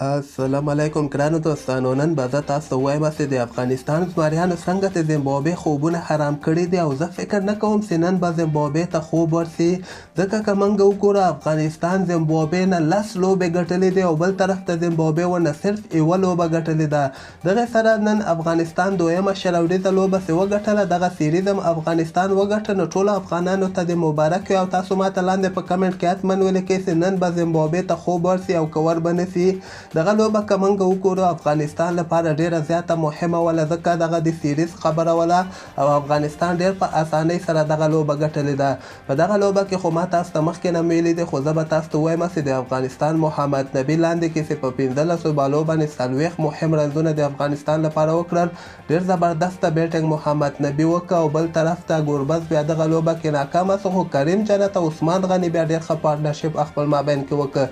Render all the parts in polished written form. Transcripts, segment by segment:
السلام علیکم ګرانو دوستانو. نن به زه تاسو ته ووایم چې د افغانستان زمریانو څنګه د زیمبابوې خوبونه حرام کړي دي، او زه فکر نه کوم چې نن به زیمبابوې ته خوب ورسي، ځکه که موږ وګورو افغانستان زیمبابوې نه 10 لوبې ګټلې دي او بل طرف ته زیمبابوې ورنه صرف یوه لوبه ګټلې ده. دغې سره نن افغانستان دویمه شلوریزه لوبه چې وګټله، دغه سیریز هم افغانستان وګټه. نو ټولو افغانانو ته د مبارک وي، او تاسو ماته لاندې په کمنټ کې حتما ولیکئ چې نن به زیمبابوې ته خوب ورسي او که ور به نه سي. دغه لوبه که موږ وګورو افغانستان لپاره ډیره زیاته مهمه وله، ځکه دغه د سیریز خبره وله او افغانستان ډیر په اسانۍ سره دغه لوبه ګټلې ده. په دغه لوبه کې خو ما تاسو ته مخکې نه ویلي دي، خو زه به تاسو ته ووایم چې د افغانستان محمد نبي لاندې کې چې په 15 بالو باندې 40 مهم رنزونه د افغانستان لپاره وکړل. ډیر زبردسته بیټینګ محمد نبي وکړه، او بل طرف ته ګوربز بیا دغه لوبه کې ناکامه شو، خو کریم جنت او عثمان غني بیا ډیر ښه پارټنرشپ خپل مابین کې وکړ.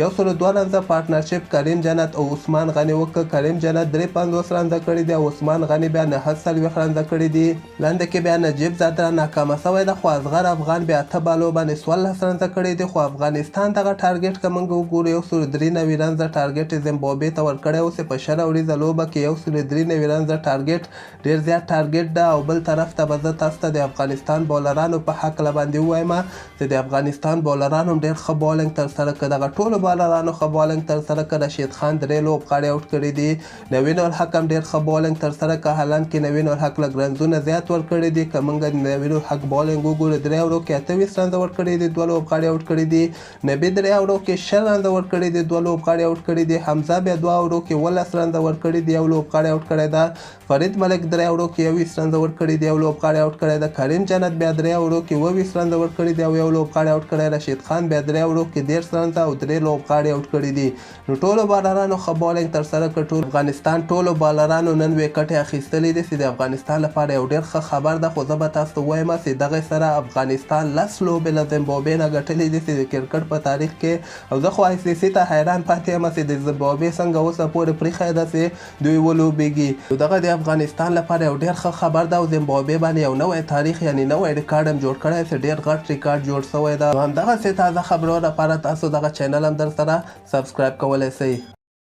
102 رنزه پارټنرشپ کریم جنت او عثمان غني وکړه. کریم جنت 53 رنزه کړي دي او عثمان غني بیا 49 رنزه کړي دي. لاندې کې بیا نجیب زادرا ناکامه شوی ده، خو اصغر افغان بیا 8 بالو باندې 14 رنزه کړي دي. خو افغانستان دغه ټارګټ که موږ وګورو 193 رنزه ټارګټ زیمبابوې ته ورکړی و، چې په شله وریځه لوبه کې 193 رنزه ټارګټ ډېر زیات ټارګټ ده. او بل طرف ته به زه تاسو ته د افغانستان بولرانو په هکله باندې ووایم چې د افغانستان بولرانو هم ډېر ښه بالنګ ترسره کړه. دغه ټولو بالرانو ښه بالنګ ترسره کړه. رشید خان 3 لوبغاړي اوټ کړي دي. نوین الحق هم ډېر ښه بالنګ ترسره کړه، حالانکې نوین الحق لږ رنزونه زیات ورکړي دي. که موږ نوین الحق بالنګ وګورو 3 اوورو کې 28 رنزه ورکړي دي، 2 لوبغاړي اوټ کړي دي. نبي 3 اوورو کې 6 رنزه ورکړي دي، 2 لوبغاړي اوټ کړي دي. حمزه بیا 2 اوورو کې 17 رنزه ورکړي دي، 1 لوبغاړي اوټ کړی ده. فرید ملک 3 اوورو کې 21 رنزه ورکړي دي، 1 لوبغاړي اوټ کړی ده. کریم جنت بیا 3 اوورو کې 22 رنزه ورکړي دي او 1 لوبغاړي اوټ کړی. رشید خان بیا 3 اوورو کې 13 رنزه او 3 لوبغاړي اوټ کړي دي. نو ټولو بالرانو ښه بالنګ ترسره کړ. ټول افغانستان ټولو بالرانو نن وکټې اخیستلې دي، چې د افغانستان لپاره یو ډېر ښه خبر ده. خو زه به تاسو ته ووایم چې دغې سره افغانستان 10 لوبې له زیمبابوې نه ګټلې دي، چې د کرکټ په تاریخ کې. او زه خو آی سی سی ته حیران پاتې یم چې د زیمبابوې څنګه اوسه پورې پرېښی ده چې دوی ولوبېږي. نو دغه د افغانستان لپاره یو ډېر ښه خبر ده، او زیمبابوې باندې یو نوی تاریخ یعنې نوی ریکارډ هم جوړ کړی چې ډېر غټ ریکارډ جوړ شوی ده. نو همدغسې تازه خبرو لپاره تاسو دغه چینل هم در سره سبسکرایب کولی شئ.